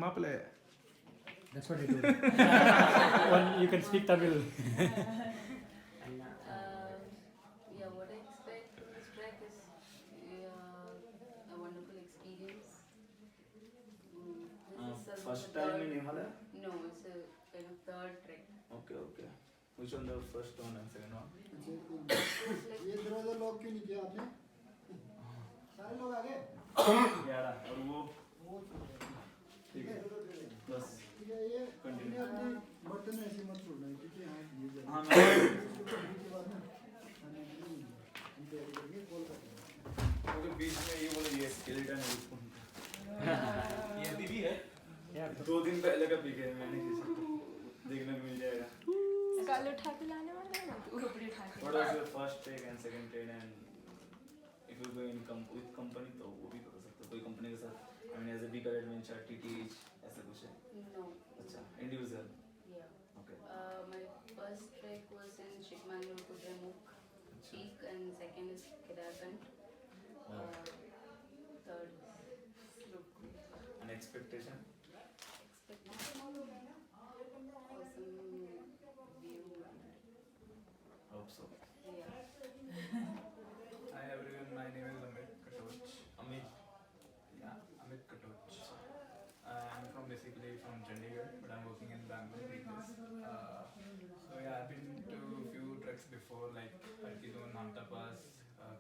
Maple. That's what I do. Well, you can speak Tamil. Yeah, what I expect from this trek is a wonderful experience. This is First the time third, in Himalaya? No, it's a kind of third trek. Okay. Which one the first one and second one? ये दरवाजा lock क्यों नहीं किया आपने? सारे लोग आ गए? 11 और वो ठीक है बस ठीक है ये Continue. अपने बर्तन ऐसे मत छोड़ना क्योंकि यहाँ ये जगह हाँ मैं के बाद ना खाने के लिए हम तैयारी करेंगे कॉल करेंगे ओके बीच में ये बोला ये स्केलेटन है उसको ये अभी भी है Yeah. 2 दिन पहले का पिक है मैंने किसी को देखने को मिल जाएगा कल उठा के लाने वाला है ना तू कपड़े उठा के What was your first take and second take and if you go in with company तो वो भी कर सकते हो कोई कंपनी के साथ I mean as a big adventure TTH ऐसा कुछ है No. अच्छा individual Yeah. okay My first trek was in Chikmagalur, Kudremukh Peak, and second is Kedarkand. Third is Rupkund. an expectation Awesome view. hope so Yeah. Hi everyone, my name is Amit Katoch. Amit Yeah, Amit Katoch. I'm basically from Chandigarh, but I'm working in Bangalore with this. So yeah, I've been to a few treks before, like Arkidon, Namta Pass,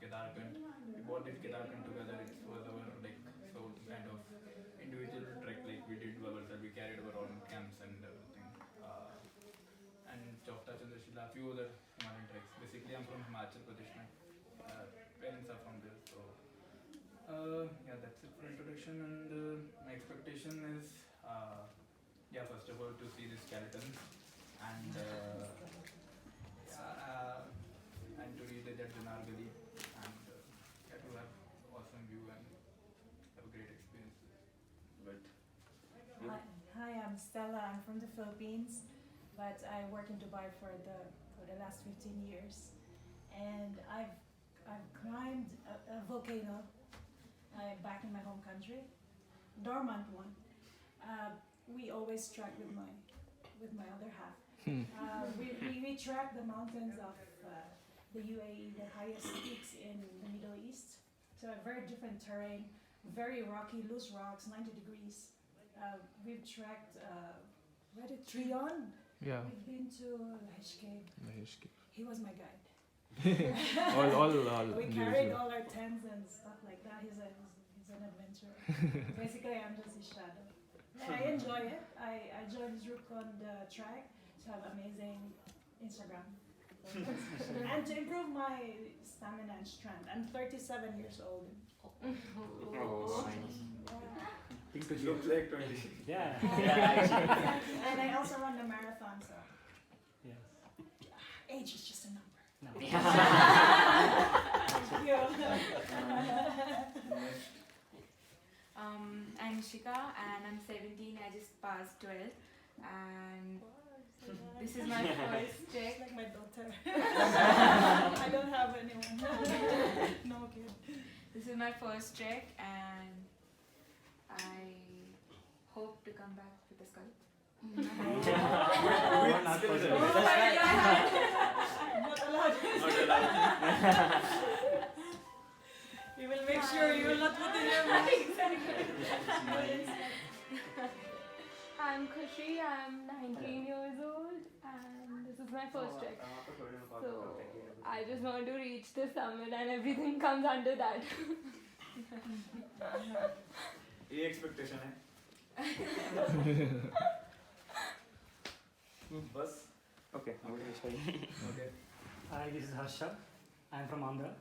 Kedarkand. We both did Kedarkand together. It was our so kind of individual trek. Like we did ourselves, we carried our own camps and everything. And Chopta Chandrashila, a few other Himalayan treks. Basically, I'm from Himachal Pradesh. My parents are from there, so yeah, that's it for introduction. And my expectation is, yeah, first of all, to see the skeletons and to read the Janargali and yeah, to have awesome view and have a great experience. but Hi, I'm Stella. I'm from the Philippines, but I work in Dubai for the last 15 years, and I've climbed a volcano back in my home country, dormant one. We always trek with my other half. We trek the mountains of the UAE, the highest peaks in the Middle East. So a very different terrain, very rocky, loose rocks, 90 degrees. We've trekked Trion. Yeah. We've been to Lahish Cave. He was my guide. all We carried all our tents and stuff like that. He's an adventurer. Basically, I'm just his shadow. I enjoy it. I joined Rupkund track to have amazing Instagram. And to improve my stamina and strength. I'm 37 years old. Think to looks like 20 Yeah. And I also run the marathon, so Yes. age is just a number. No. Thank you. I'm Shika and I'm 17. I just passed 12 and this is my first She's trek. like my daughter. I don't have anyone. No kid. This is my first trek and I hope to come back with a skull. One not possible. Oh my god! Not allowed. We will make sure you will not put it in your mouth. I'm Khushi, I'm 19 years old and this is my first trek. So I just want to reach the summit and everything comes under that. ये expectation है बस Okay. okay Hi, this is Harsha. I'm from Andhra.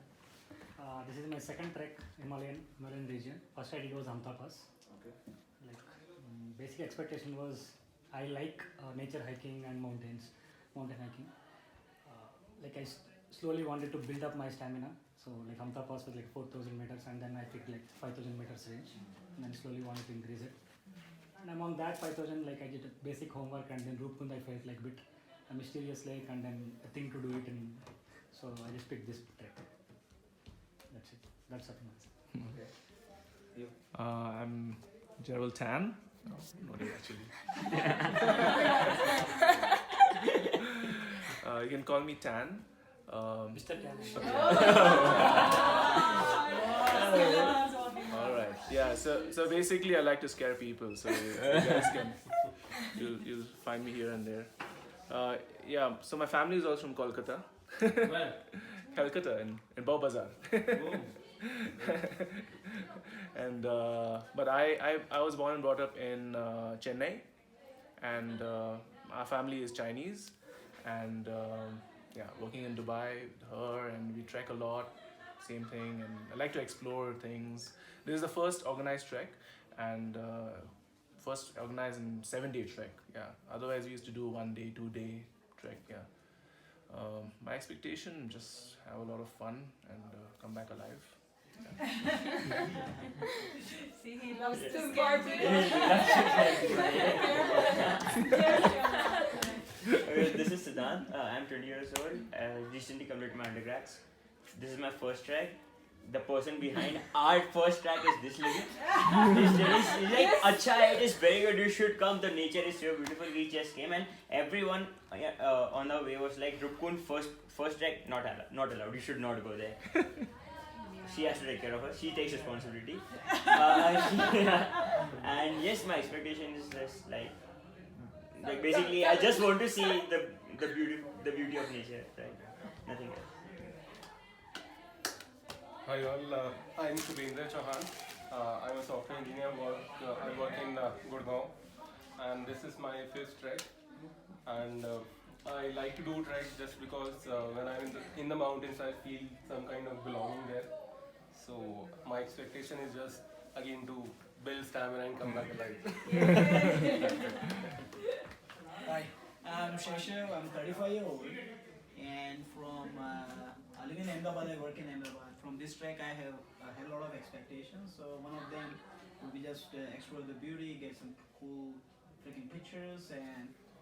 This is my second trek Himalayan region. First I did was Amta Pass. okay Basic expectation was I like nature hiking and mountain hiking. I slowly wanted to build up my stamina. So Amta Pass was 4,000 meters and then I picked 5,000 meters range and then slowly wanted to increase it. And among that 5,000 I did basic homework and then Rupkund I felt a bit a mysterious lake and then a thing to do it and so I just picked this trek. That's it. That's up. okay I'm Gerald Tan No, not actually. You can call me Tan. Mr. Tan. All right. Yeah. So basically, I like to scare people. So you guys can you'll find me here and there. Yeah. So my family is also from Kolkata. Where? Calcutta in Bow Bazaar. Oh. And but I was born and brought up in Chennai, and our family is Chinese, and yeah, working in Dubai with her, and we trek a lot, same thing, and I like to explore things. This is the first organized trek, and first organized in 7-day trek. Yeah, otherwise we used to do 1 day, 2 day trek. Yeah. My expectation, just have a lot of fun and come back alive. See, he loves to To scare scare people. This is Siddhant. I'm 20 years old. Recently completed my undergrads. This is my first track. The person behind our first track is this lady. This lady is like, Acha, it is very good. You should come. The nature is so beautiful. We just came and everyone on the way was like, Rupkun, first track not allowed. You should not go there. She has to take care of her. She takes responsibility. And yes, my expectation is just like basically, I just want to see the beauty of nature, right? Nothing else. Hi all, I'm Subhendra Chauhan. I'm a software engineer. I work in Gurgaon, and this is my first trek. And I like to do treks just because when I'm in the mountains, I feel some kind of belonging there. So my expectation is just again to build stamina and come back alive. Hi, I'm Sheshav. I'm 35 years old, and from I live in Ahmedabad. I work in Ahmedabad. From this trek, I have a lot of expectations. So one of them will be just explore the beauty, get some cool freaking pictures,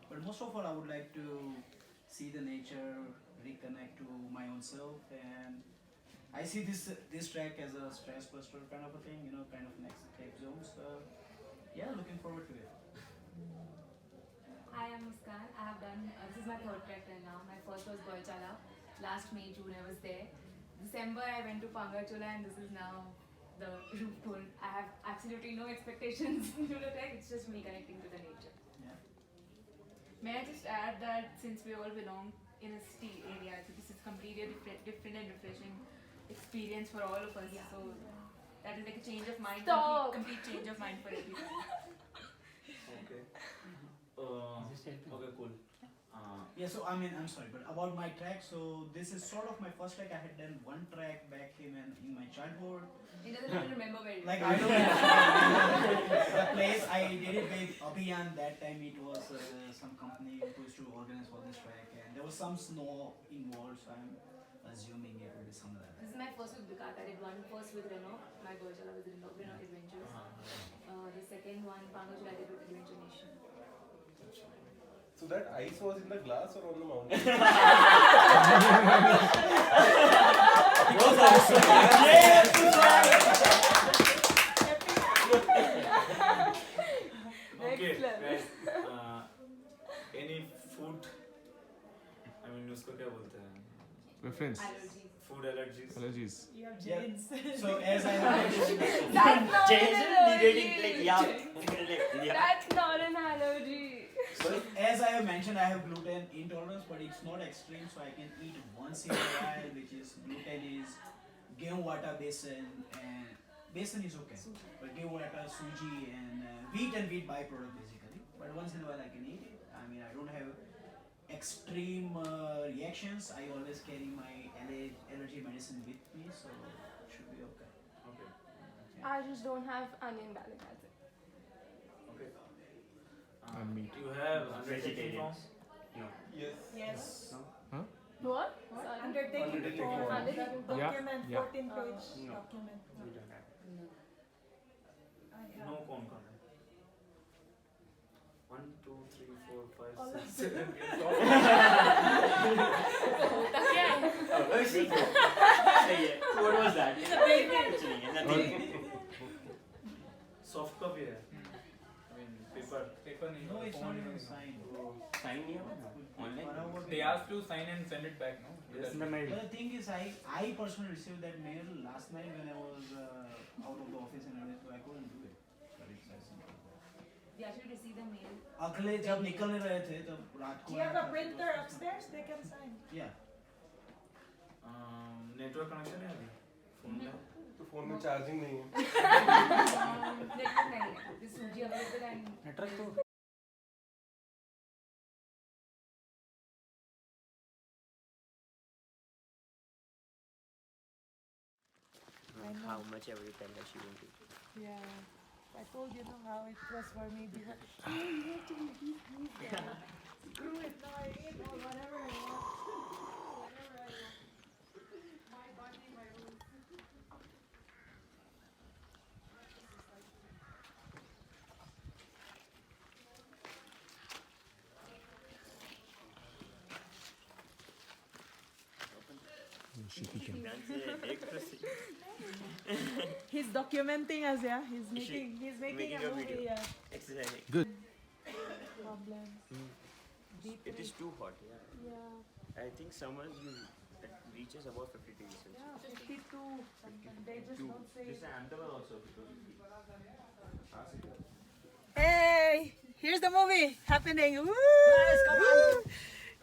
but most of all, I would like to see the nature, reconnect to my own self, and I see this trek as a stress buster kind of a thing, kind of next escape zone. So yeah, looking forward to it. Hi, I'm Muskan. I have done, this is my third trek right now. My first was Goichala. Last May, June I was there. December I went to Pangachula, and this is now the Rupkund. I have absolutely no expectations to the trek, it's just me connecting to the nature. Yeah. May I just add that since we all belong in a city area, so this is completely a different and refreshing experience for all of us. Yeah. So that is like a change of mind, Stop. complete change of mind for everyone. Okay. Okay, cool. Yeah, so I mean, I'm sorry, but about my track, so this is sort of my first track. I had done one track back in my childhood. He doesn't even remember very Like well. I don't know the place. I did it with Abhiyan. That time it was some company who used to organize for this track, and there was some snow involved, so I'm assuming it will be some of that. This is my first with Vikat. I did one first with Renault. My Goichala was Renault Adventures. The second one, Pangachula, I did with Adventure Nation. So that ice was in the glass or on the mountain? Okay, Next level. guys. Any food? I mean, उसको क्या बोलते हैं? Preference. Allergies. Food allergies. Allergies. You have Yeah. genes. So as I mentioned, That's not an Jason allergy. debating like yeah. That's not an allergy. so as I have mentioned, I have gluten intolerance, but it's not extreme, so I can eat once in a while, which is gluten is gehu atta besan, and besan is okay, but gehu atta, suji, and wheat byproduct basically. But once in a while I can eat it. I mean, I don't have extreme reactions. I always carry my allergy medicine with me, so it should be okay. Okay. I just don't have onion garlic, that's it. Okay. And meat. You have Vegetarians. from? No. Yes. Yes. What? Undertaking Undertaking form. form. Document, Yeah. 14-page No. document. We don't have. I have. No, कौन कौन है? 1, 2, 3, 4, 5, All 6, of 7, 8. होता क्या है? Oh, see. So what was that? It's a big thing. Nothing. Soft copy है. mean, paper नहीं No, होगा, it's phone not even नहीं signed. Sign नहीं होगा ना? Online. They asked to sign and send it back, no? Yes. In the mail. But the thing is, I personally received that mail last night when I was out of the office and everything, so I couldn't do it. But it's as simple. We actually received the mail. अगले जब निकलने रहे थे तब रात Do को you have आया a था, printer upstairs? They can sign. Yeah. Network connection है अभी फोन में तो फोन में चार्जिंग नहीं है Network नहीं है. This 2G available and Network तो How much ever you tell her she won't do. Yeah. I told you know how it was for me before. Oh, you have to release me. Screw it. No, I eat or whatever I want. Whatever I want. My body, my rules. He's documenting us, yeah. He's making a movie, video. yeah. Exercising. Good. Problems. It is too hot. Yeah. Yeah. I think summers it reaches about 50 degrees Celsius. Yeah, 52. Sometimes they just don't say. This is Ahmedabad also. Hey, here's the movie happening. Woo! come on.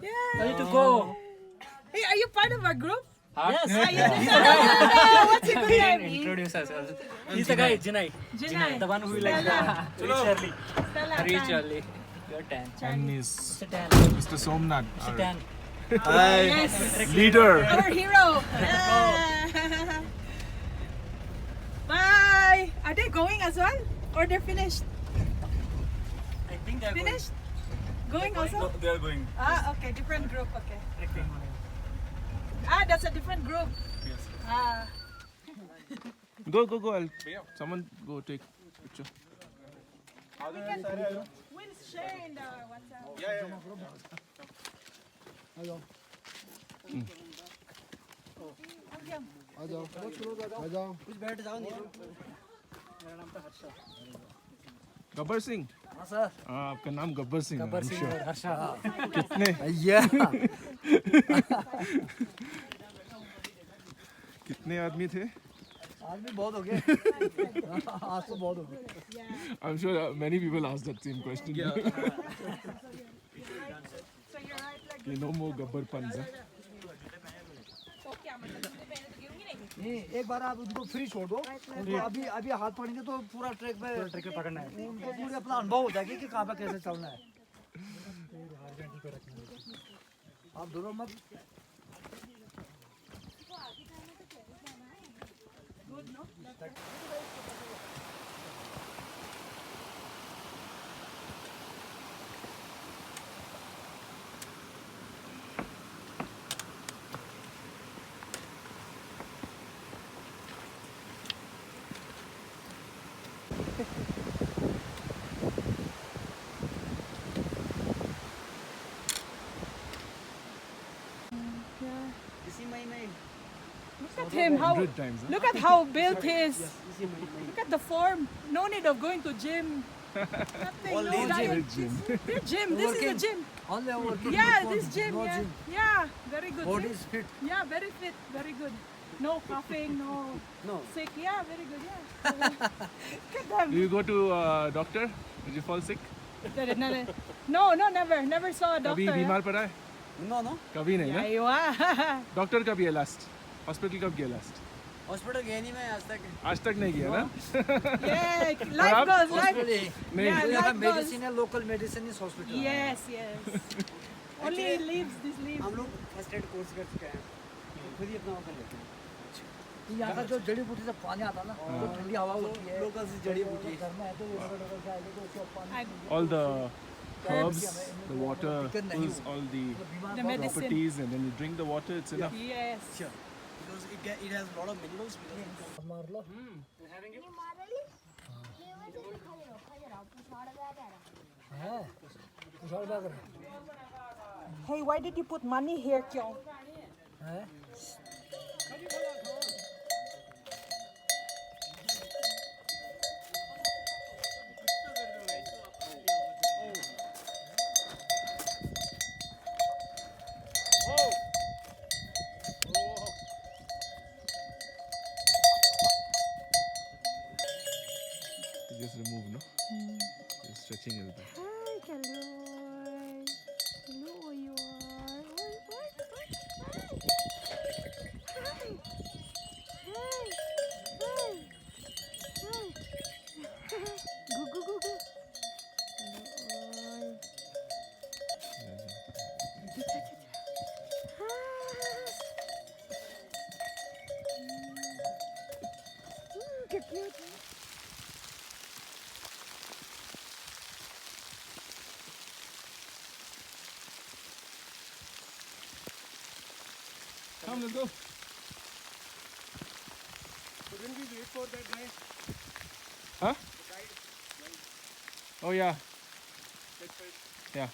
Yeah. ready to go. Hey, are you part of our group? Yes. What's your good name? Introduce ourselves. He's the guy, Jinai. Jinai. The one who likes Stella. very Charlie. Stella. Very Tan. Charlie. You're tan. And is It's a tan. Mr. Somnath, It's a tan. Yes. leader. Our hero. Yeah. Bye. Are they going as well? Or they're finished? I think they're Finished? Going also? They are going. Ah, okay. Different group. Okay. Ah, that's a different group. Yes. Ah. Go. Someone go take picture. We'll share in the WhatsApp. आ जाओ आ जाओ कुछ बैठ जाओ नहीं मेरा नाम तो हर्षा गब्बर सिंह हाँ सर आपका नाम गब्बर सिंह है, गब्बर I'm सिंह sure. और हर्षा कितने भैया कितने आदमी थे आज भी बहुत हो गए आज तो बहुत हो गए I'm sure many people asked that same question. So you're right, like You no more gabbar puns, huh? तो क्या मतलब तुझे पहले तो गिरूंगी नहीं नहीं एक बार आप उनको फ्री छोड़ दो उनको अभी अभी हाथ पड़ेंगे तो पूरा ट्रैक पे पकड़ना है उनको पूरे अपना अनुभव हो जाएगा कि कहाँ पे कैसे चलना है आप दोनों मत good, no? इसी महीने Look at him, how 100 times, huh? look at how built he is. Look at the form. No need of going to gym. Nothing, All no in diet. gym. This gym. This is a gym. Only our Yeah, this gym. Yeah, yeah, very good. Body See? is fit. Yeah, very fit, very good. No coughing, no sick. Yeah, very good. Yeah. Look at them. Do you go to doctor? Did you fall sick? No, never. Never saw a doctor. कभी बीमार पड़ा है? No, no. कभी नहीं ना? Aywa. Doctor कब गया last? Hospital कब गया लास्ट? हॉस्पिटल गया नहीं मैं आज तक आज तक नहीं गया ना? Yeah, life goes. Life. नहीं. Yeah, life goes. मेडिसिन है लोकल मेडिसिन इस hospital Yes. Only leaves. This leaves. हम लोग फर्स्ट एड कोर्स कर चुके हैं तो खुद ही अपना वो कर लेते हैं यहाँ का जो जड़ी बूटी से पानी आता है ना तो ठंडी हवा होती है लोकल से जड़ी बूटी घर में है तो लोकल से आएगा तो उसको पानी All the herbs, the water, pulls all the medicine. properties, and then you drink the water. It's enough. Yes. because it has a lot of minerals. मार लो है कुछ बात है Hey, why did you put money here, Kyung? है Come on, let's go. Couldn't we wait for that guy? Huh? Oh yeah. Yeah.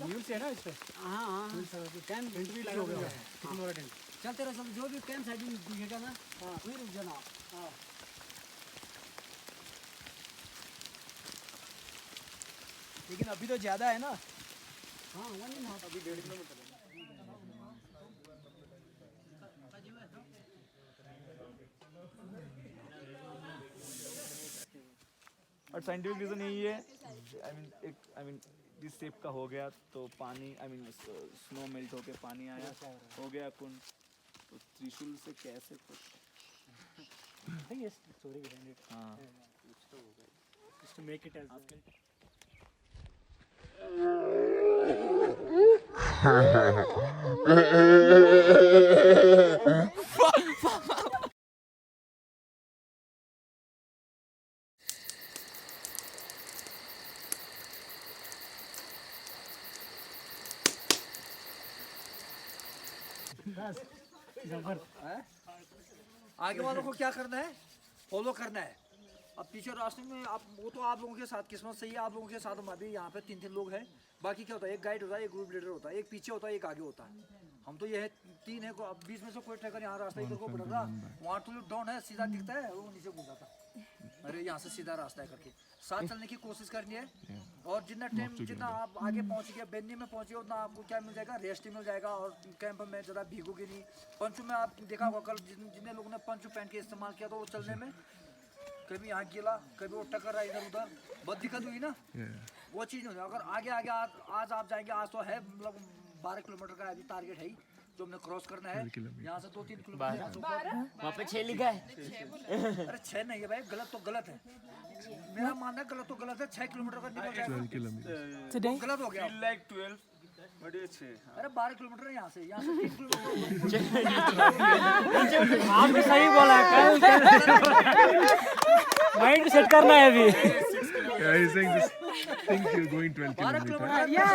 Wheels है ना इस पे? हाँ हाँ टेंट भी लगा हुआ है। हमारा टेंट। चलते रहो, जो भी कैंप साइड में दिखेगा ना वहीं रुक जाना। हाँ लेकिन अभी तो ज़्यादा है ना। हाँ 1.5 अभी 1.5 किलोमीटर है। और साइंटिफिक रीज़न यही है, आई मीन जिस शेप का हो गया तो पानी स्नो मेल्ट होके पानी आया, हो गया कुंड, तो त्रिशूल से कैसे कुछ स्टोरी बिहाइंड इट। हाँ Just to make it as आगे वालों को क्या करना है, फॉलो करना है। अब पीछे रास्ते में आप वो तो आप लोगों के साथ किस्मत सही है, आप लोगों के साथ हम अभी यहाँ पे 3 लोग हैं। बाकी क्या होता है, एक गाइड होता है, एक ग्रुप लीडर होता है, एक पीछे होता है, एक आगे होता है। हम तो ये है 3 है, अब बीच में से कोई ट्रैकर यहाँ रास्ता इधर को बढ़ रहा, वहाँ तो डाउन है, सीधा दिखता है, वो नीचे घूम जाता। अरे यहाँ से सीधा रास्ता है करके साथ चलने की कोशिश करनी है। और जितना आप आगे पहुँच गए, बेन्नी में पहुँचे, उतना आपको क्या मिल जाएगा, रेस्ट मिल जाएगा। और कैंप में ज़्यादा भीगोगे नहीं। पंचू में आप देखा होगा कल जितने लोगों ने पंचू पहन के इस्तेमाल किया, तो वो चलने में कभी यहाँ गिला, कभी वो टकर रहा इधर उधर, बहुत दिक्कत हुई ना। वो चीज़ नहीं होती। अगर आगे आगे आज आप जाएंगे, आज तो है मतलब 12 किलोमीटर का अभी टारगेट है ही, जो हमने क्रॉस करना है। यहाँ से 2-3 किलोमीटर वहाँ पे 6 लिखा है। अरे 6 नहीं है भाई, गलत तो गलत है। मेरा मानना है गलत तो गलत है। 6 किलोमीटर का निकल जाएगा, गलत हो गया। 12 बड़े अच्छे। अरे 12 किलोमीटर है यहाँ से 3 किलोमीटर। आपने सही बोला, माइंड सेट करना है अभी। Yeah, he's saying this. Think you're going 12 kilometers. Yeah.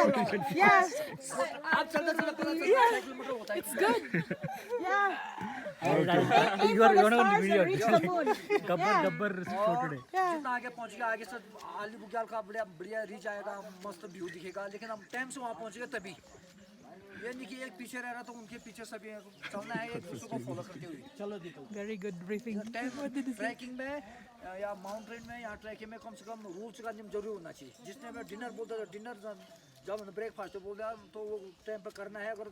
आप चलते चलते पता चलता है 6 किलोमीटर होता है। It's good. Yeah. You are one of the video. Gabbar और जितना आगे पहुँच गया, आगे से आली बुग्याल का बढ़िया रीच आएगा, मस्त व्यू दिखेगा। लेकिन हम टाइम से वहाँ पहुँचेंगे तभी। ये नहीं कि एक पीछे रह रहा तो उनके पीछे सभी चलना है, एक दूसरे को फॉलो करते हुए। चलो देखो। Very good briefing. ट्रैकिंग में या माउंटेन में या ट्रैकिंग में कम से कम रूल्स का नियम जरूर होना चाहिए। जिसने मैं डिनर बोलता था, डिनर जब ब्रेकफास्ट बोल दिया तो वो टाइम पर करना है। अगर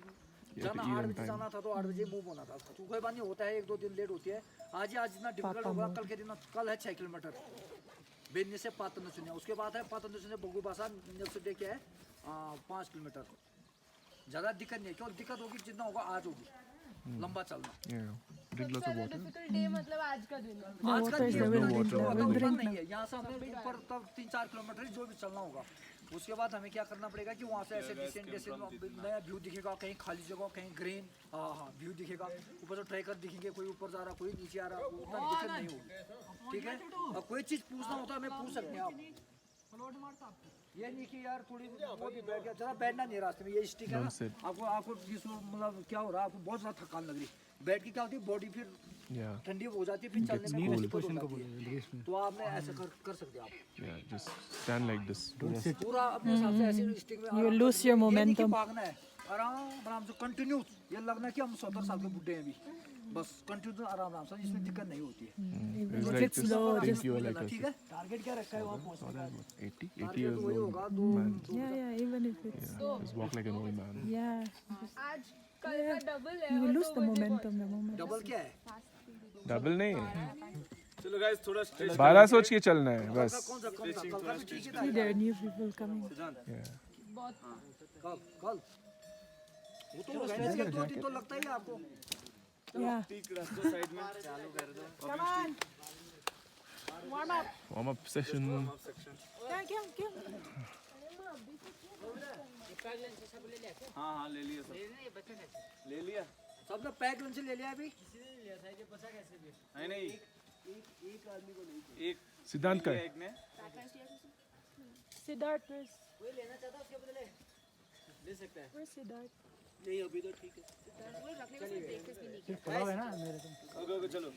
जाना 8 बजे जाना था तो 8 बजे मूव होना था। तो कोई बात नहीं, होता है 1-2 दिन लेट होती है। आज जितना डिफिकल्ट होगा, कल के दिन, कल है 6 किलोमीटर बेन्नी से पातन सुनिया, उसके बाद है पातन सुनिया बगू बासा नेक्स्ट डे क्या है 5 किलोमीटर। ज़्यादा दिक्कत नहीं है, क्यों दिक्कत होगी जितना होगा आज होगी, लंबा चलना। Difficult day मतलब आज का दिन। आज का दिन नहीं है। यहाँ से हमें ऊपर तब 3-4 किलोमीटर जो भी चलना होगा। उसके बाद हमें क्या करना पड़ेगा कि वहाँ से ऐसे डिसेंट नया व्यू दिखेगा, कहीं खाली जगह, कहीं ग्रीन व्यू दिखेगा। ऊपर से ट्रैकर दिखेंगे, कोई ऊपर जा रहा, कोई नीचे आ रहा, उतना दिक्कत नहीं होगी। ठीक है, और कोई चीज़ पूछना होता है हमें पूछ सकते हैं आप। ये नहीं कि यार थोड़ी वो भी बैठ गया, जरा बैठना नहीं रास्ते में। ये स्टिक है ना, आपको मतलब क्या हो रहा है, आपको बहुत ज़्यादा थकान लग रही, बैठ के क्या होती है बॉडी फिर ठंडी हो जाती है, फिर चलने में दिक्कत होती है। तो आपने ऐसे कर सकते हैं आप। Just stand like this. पूरा अपने हिसाब से ऐसे स्टिक में You lose your momentum. भागना है आराम से कंटिन्यू। ये लगना कि हम 70 साल के बुढ़े हैं अभी, बस कंटिन्यू आराम से, इसमें दिक्कत नहीं होती है। It's like It's slow, think you are like ठीक a है, टारगेट क्या रखा है वहाँ पहुँचने का? 80 years वही old होगा man. Yeah, even if it's. Yeah, just walk like an old man. Yeah. आज कल का डबल है। You will lose the momentum the moment. Double क्या है? डबल नहीं, चलो गाइस थोड़ा स्ट्रेच 12 सोच के चलना है बस। कौन सा कल का भी ठीक See, there are new people coming. Yeah. कल वो तो गाइस 1-2 दिन तो लगता ही है आपको। Yeah. रास्ता साइड में चालू कर दो। Come on. Warm up. Warm up session. क्या? हाँ ले लिया सब, ले लिया। सब लोग पैक लंच ले लिया अभी? नहीं नहीं एक आदमी को नहीं एक सिद्धांत का है। एक ने Siddharth was. कोई लेना चाहता है उसके बदले ले सकता है। Where's Siddharth? नहीं अभी तो ठीक है। सिर्फ पुलाव है ना मेरे को। ओके चलो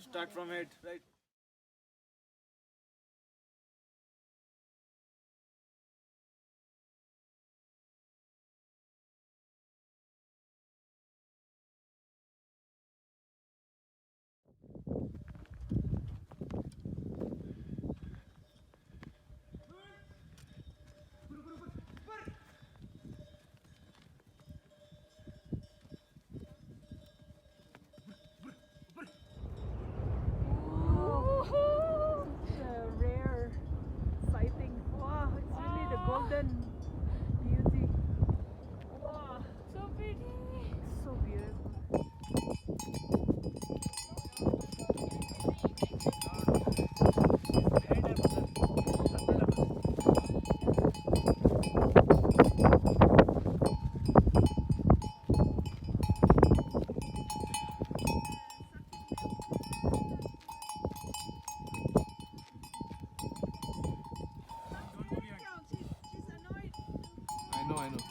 start from head right Rare sighting. Wow, it's really the golden beauty. Wow, so pretty. So beautiful. I know.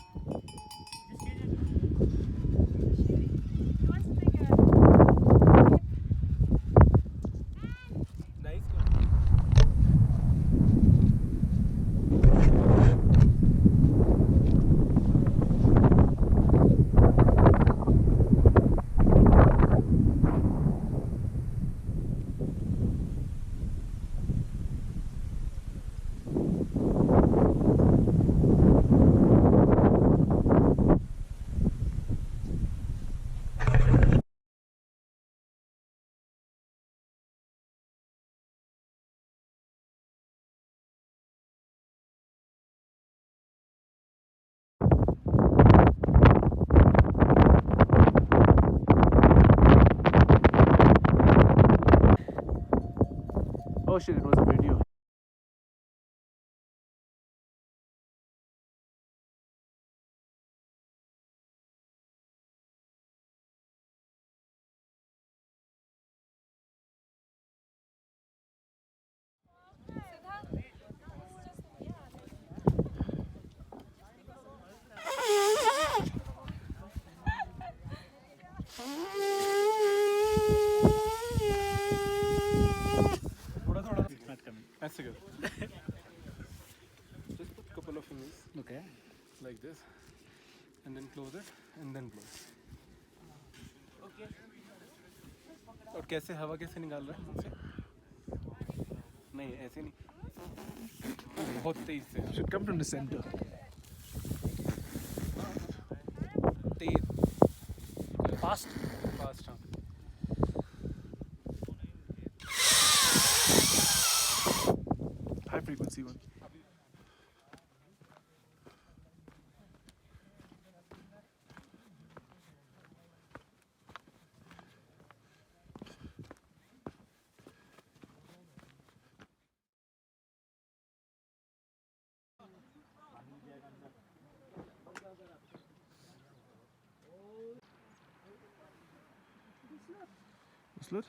Oh shit, it was a video. ऐसे कर just put couple of fingers Okay. like this and then close it and then blow और कैसे हवा कैसे निकाल रहा है मुंह से नहीं ऐसे नहीं बहुत तेज से Should come from the center. Tej Fast. Fast हाँ High frequency one. Whistler?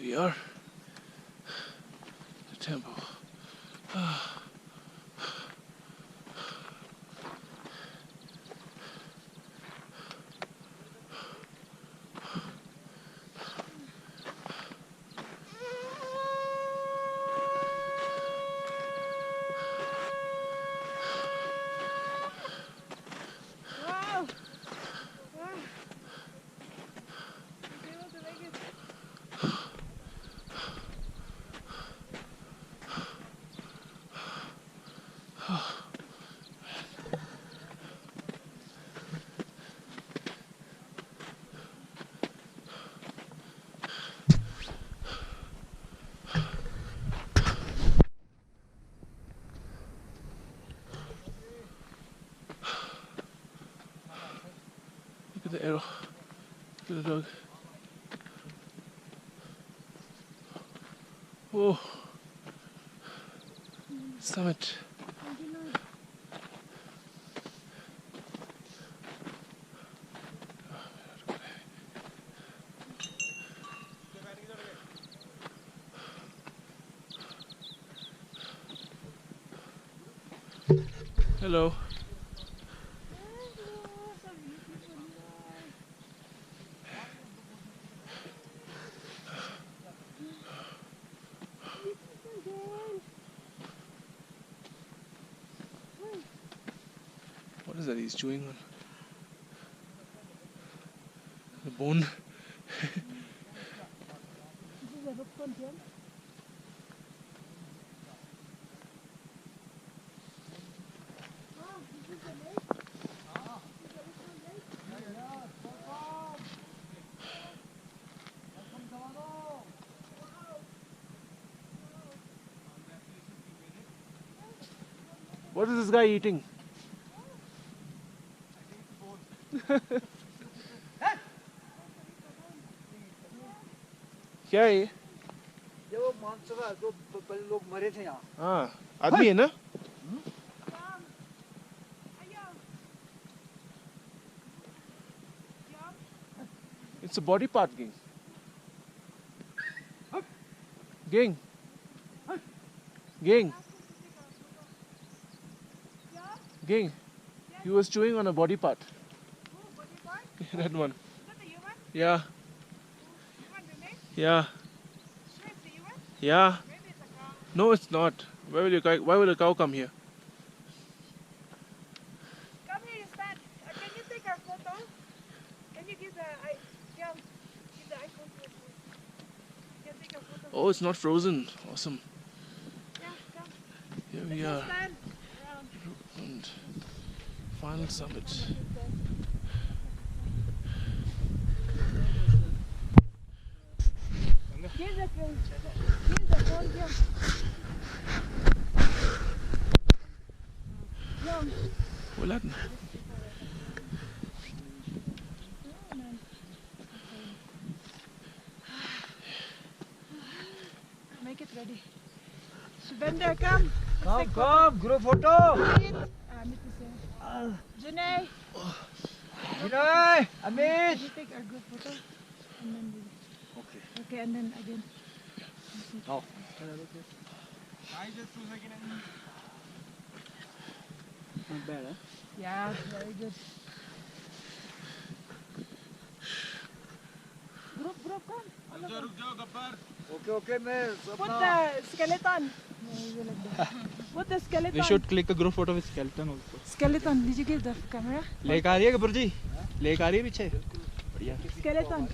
here. The temple. Look at the arrow. Look at the dog. Whoa. Summit. Hello. What is that he's chewing on? The bone. What is this guy eating? क्या है ये? ये वो मानसरा जो पहले लोग मरे थे यहाँ. हाँ, आदमी है ना? It's a body part, gang. Gang. Gang. Gang. He was chewing on a body part. That one. Yeah. Yeah. Yeah. No, it's not. Why will a cow come here? Come here, you stand. Can you take our photo? Can you give the give the icon to us? Can take a photo? Oh, it's not frozen. Awesome. Yeah, come. Here we Let's are. stand around. And final summit. Give the phone. Give the phone. Give. Jump. Wala na. Make it ready. Subender, come. Come, group photo. Junay. Vinay, Amit. You take our group photo. And then we... Okay, and then again. Oh. Not bad, huh? Yeah, very good. Group, come. Okay, man. Put the skeleton. Put the skeleton. We should click a group photo with skeleton also. Skeleton, did you give the camera? लेक आ रही है कपूर जी? Lake आ रही है पीछे? बढ़िया. Skeleton.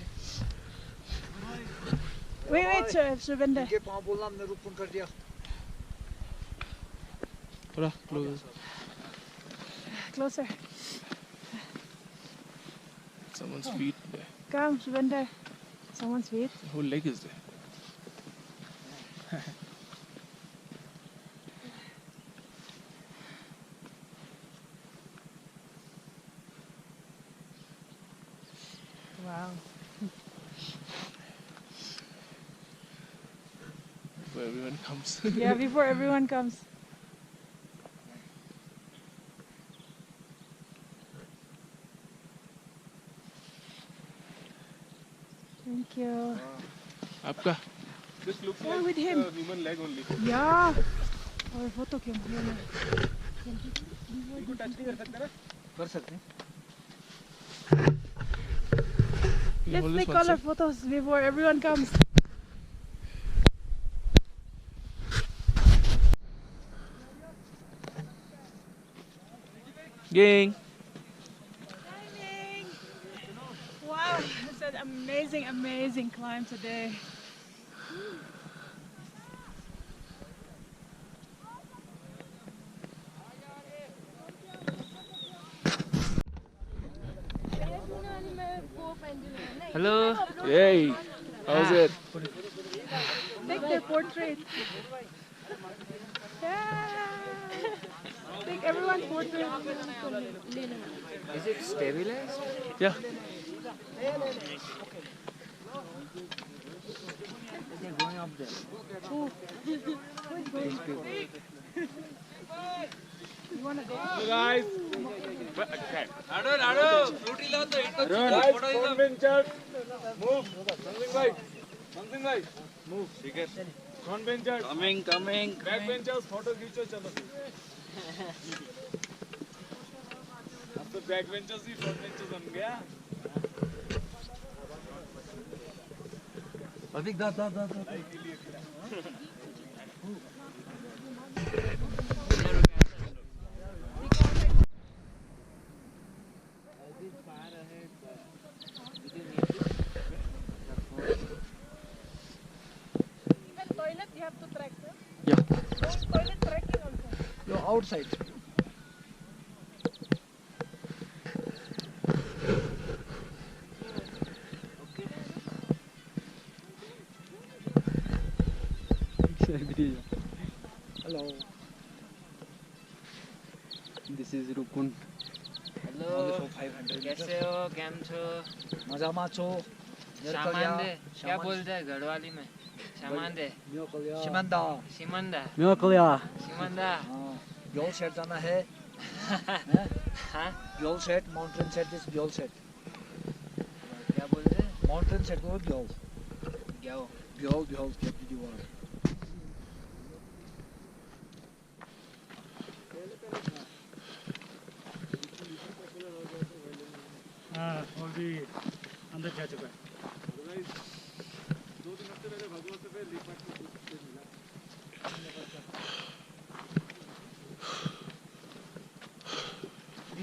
Wait, Shubender. इनके पाँव बोलना हमने रुक कर दिया. थोड़ा close. Closer. Someone's feet there. Come, Shubender. Someone's feet. The whole leg is there. Wow. Before everyone comes. Yeah, before everyone comes. Thank you. आपका? This looks Yeah, like with him. a human leg only. Yeah. और photo क्यों कर सकते हैं. Let's take color photos before everyone comes. Gang. Climbing. Wow, it's an amazing climb today. Hello. Yay. How's it? Take their portrait. Yeah. Take everyone's portrait. Is it stabilized? Yeah. They're going up there. Oh. These people. You wanna go? Guys. Okay. Guys, front benchers. Move. Something like. Move. Front benchers. Coming. Back benchers. Photo खींचो चलो. अब तो back benchers ही front benchers बन गया. अभी दा. Even toilet you have to track, sir. Yeah. Toilet tracking also. You're outside. Hello. This is Rukun. Hello Only for 500 कैसे हो केम छो मजामा छो. सामान दे क्या बोलते हैं घरवाली में सामान दे Shimanda. सिमंदा Myokalya. सिमंदा Gyol set जाना है. हाँ Gyol set, mountain set is gyol set. क्या बोलते हैं Mountain set को gyol. क्या हो Gyol set did you want? हाँ वो भी अंदर जा चुका है.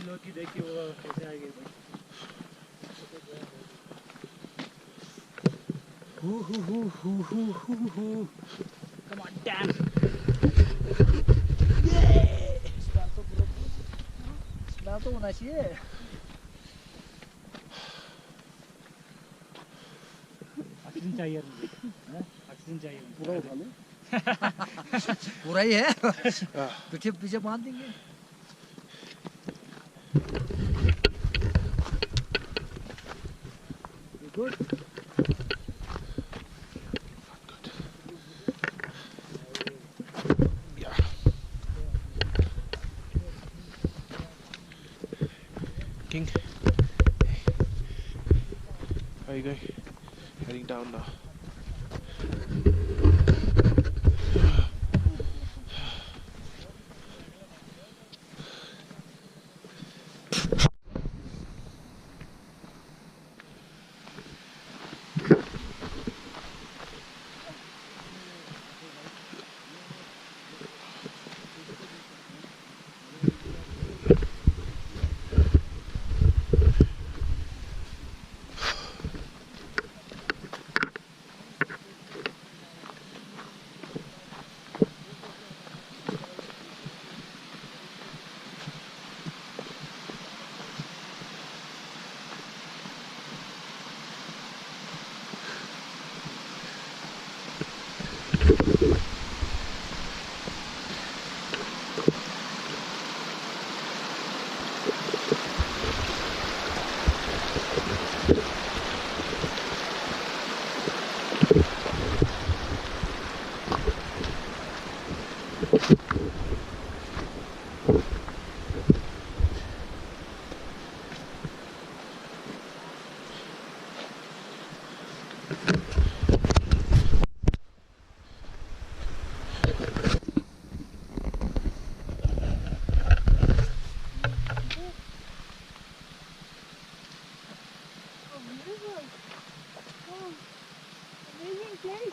लोग की देखिए वो कैसे आएंगे. Come on, dance. Smell तो होना चाहिए. ऑक्सीजन चाहिए मुझे. ऑक्सीजन चाहिए. पूरा उठा लो. पूरा ही है. पीछे बांध देंगे. Good. King. How are you going? Heading down now. place.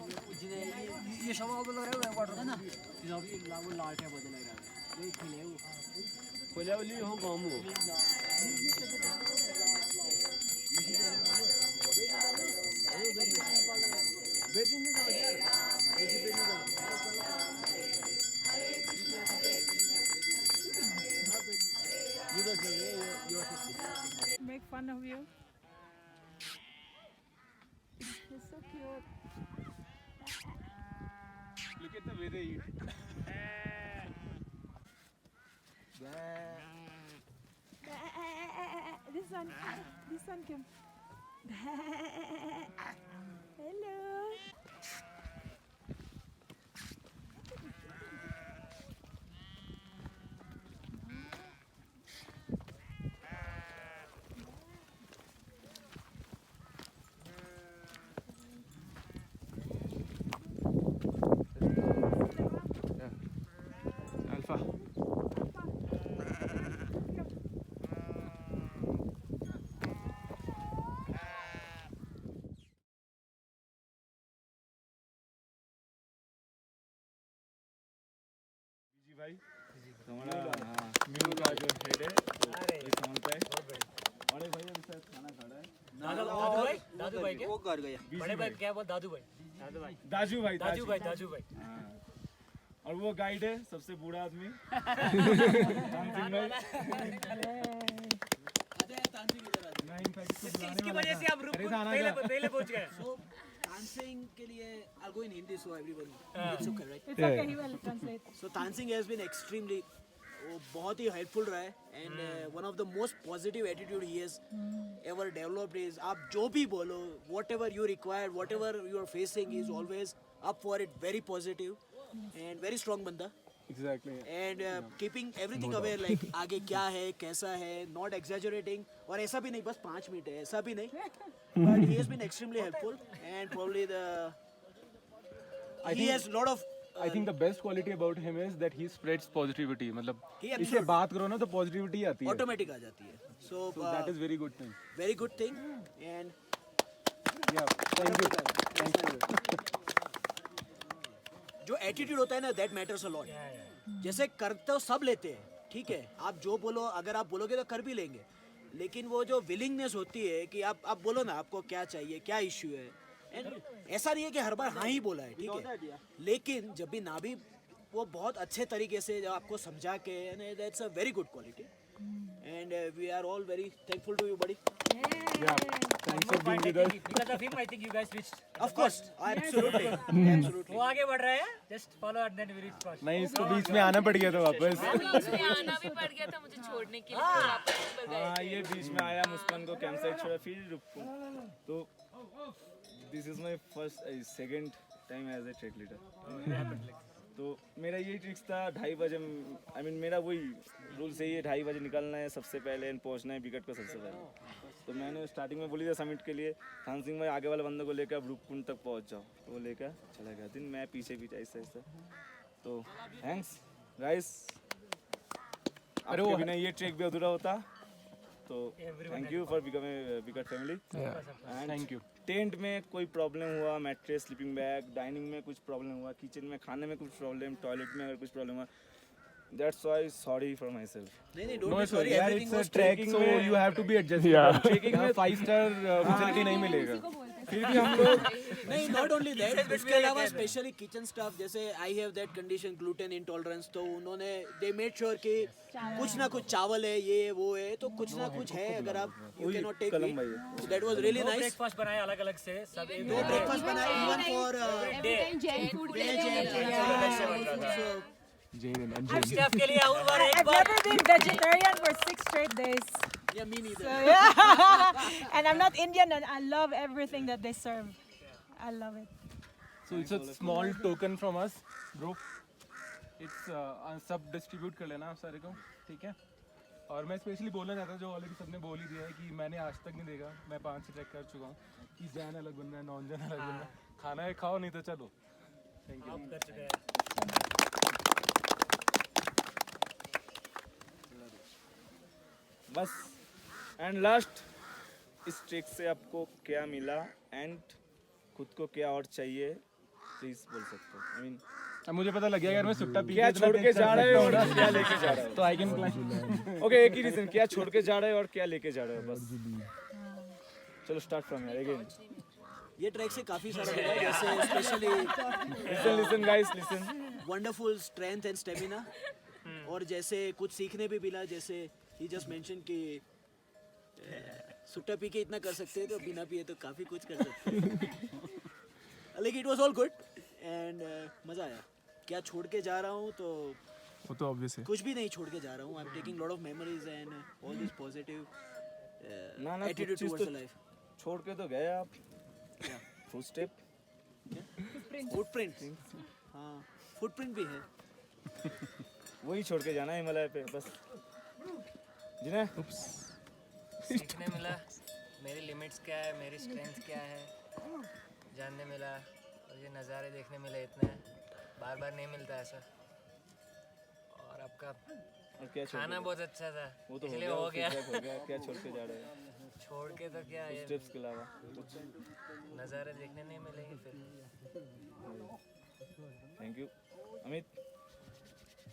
ये सवाल बोल रहे हो वाटर है ना ये लागू लाल के बदल रहा है ये खोले वाली हो गांव में Make fun of you. He's so cute. Look at the way they eat. This one came. Hello. Alpha. जी भाई हमारा म्यू का जो हेड है ये संभालता है बड़े भाई अभी शायद खाना खा रहा है दादू भाई के वो कर गया बड़े भाई क्या बोल दादू भाई दाजू भाई दाजू भाई हाँ। और वो गाइड है सबसे बूढ़ा आदमी इसकी वजह से आप पहले पहुंच गए सो dancing के लिए I'll go in Hindi so everybody it's okay right It's okay, he will translate. so dancing has been extremely वो बहुत ही हेल्पफुल रहा है and one of the most positive attitude he has ever developed is आप जो भी बोलो whatever you require whatever you are facing is always up for it very positive and very strong बंदा Exactly. And keeping everything aware like आगे क्या है कैसा है नॉट एग्जैजरेटिंग और ऐसा भी नहीं बस 5 मिनट है ऐसा भी नहीं but he has been extremely helpful and probably the he has lot of I think the best quality about him is that he spreads positivity. मतलब He इससे absolute- बात करो ना तो positivity आती है. ऑटोमेटिक आ जाती है सो So that is very good thing. very good thing and Yeah. Thank you. जो एटीट्यूड होता है ना दैट मैटर्स अ लॉट जैसे कर तो सब लेते हैं ठीक है आप जो बोलो अगर आप बोलोगे तो कर भी लेंगे लेकिन वो जो विलिंगनेस होती है कि आप बोलो ना आपको क्या चाहिए क्या इश्यू है एंड ऐसा नहीं है कि हर बार हाँ ही बोला है ठीक है लेकिन जब भी ना भी वो बहुत अच्छे तरीके से जब आपको समझा के that's a very good quality and we are all very thankful to you बड़ी Yeah. Thanks for being with us. Because of him, I think you guys reached. Of course, absolutely, absolutely. वो आगे बढ़ रहे हैं just follow and then we reach first. नहीं इसको बीच में आना पड़ गया था वापस. बीच में आना भी पड़ गया था मुझे छोड़ने के लिए फिर वापस ऊपर गए हाँ थे। ये बीच में आया मुस्कान को कैंप साइड छोड़ा फिर रुको तो this is my first second time as a track leader तो मेरा यही ट्रिक्स था 2:30 बजे आई मीन मेरा वही रूल सही है 2:30 बजे निकलना है सबसे पहले एंड पहुंचना है विकेट को सबसे पहले तो मैंने स्टार्टिंग में बोली था समिट के लिए थान सिंह भाई आगे वाले बंदे को लेकर रूपकुंड तक पहुंच जाओ तो वो लेकर चला गया दिन मैं पीछे ऐसा ऐसा तो थैंक्स गाइस अरे वो बिना ये ट्रैक भी अधूरा होता तो thank you for becoming wicket family and Thank you. Tent में कोई प्रॉब्लम हुआ मैट्रेस स्लीपिंग बैग डाइनिंग में कुछ प्रॉब्लम हुआ किचन में खाने में कुछ प्रॉब्लम टॉयलेट में अगर कुछ प्रॉब्लम हुआ That's why sorry for myself. नहीं don't No, be it's sorry. yeah, Everything it's a was trek, trekking so में- you have to be adjusted. Yeah. Trekking में 5-star facility नहीं मिलेगा. फिर भी हम लोग नहीं not only that उसके अलावा स्पेशली किचन स्टाफ जैसे I have that condition gluten intolerance तो उन्होंने दे मेड श्योर कि कुछ ना कुछ चावल है ये वो है तो कुछ ना कुछ है अगर आप यू कैन नॉट टेक कलम भाई it that was really nice breakfast बनाए अलग अलग से सब एक दो ब्रेकफास्ट बनाए even for Every time Jain food के Jain and अब स्टाफ के लिए और बार एक I've bar never been vegetarian for 6 straight days. या मी neither So yeah, and I'm not Indian, and I love everything that they serve. I love it. So it's a small token from us, bro. It's सब distribute कर लेना आप सारे को, ठीक है? और मैं स्पेशली बोलना चाहता हूँ जो ऑलरेडी सबने बोल ही दिया है कि मैंने आज तक नहीं देखा, मैं 5 से ट्रैक कर चुका हूँ कि जैन अलग बन रहा है, नॉन जैन अलग बन रहा है, खाना है खाओ नहीं तो चलो. Thank you. कर चुके हैं बस. एंड लास्ट इस ट्रिक से आपको क्या मिला एंड खुद को क्या और चाहिए प्लीज बोल सकते हो. आई मीन अब मुझे पता लग गया यार मैं सुट्टा पी क्या छोड़ के जा रहे हो और क्या लेके जा रहे हो. तो आई कैन क्लास. ओके एक ही रीजन क्या छोड़ के जा रहे हो और क्या लेके जा रहे हो बस. चलो स्टार्ट फ्रॉम हियर अगेन. ये ट्रैक से काफी सारा मिला जैसे specially listen guys listen. Wonderful strength and stamina और जैसे कुछ सीखने भी मिला जैसे ही जस्ट मेंशन कि सुट्टा पी के इतना कर सकते हैं तो बिना पिए तो काफी कुछ कर सकते हैं. लेकिन it was all good and मजा आया. क्या छोड़ के जा रहा हूँ तो वो तो ऑब्वियस है. कुछ भी नहीं छोड़ के जा रहा हूँ. I am taking lot of memories and all this positive ना एटीट्यूड कुछ टुवर्ड्स द तो लाइफ. छोड़ के तो गए आप. फुट स्टेप फुटप्रिंट हाँ फुटप्रिंट भी है. वही छोड़ के जाना है हिमालय पे बस. जिन्हें सीखने मिला मेरी लिमिट्स क्या है मेरी स्ट्रेंथ क्या है जानने मिला और ये नज़ारे देखने मिले इतने बार बार नहीं मिलता ऐसा. और आपका और क्या छोड़ खाना के बहुत अच्छा था वो तो इसलिए हो गया. क्या छोड़ के जा रहे हो छोड़ के तो क्या ये स्टेप्स के अलावा कुछ. नज़ारे देखने नहीं मिलेंगे फिर. Thank you Amit.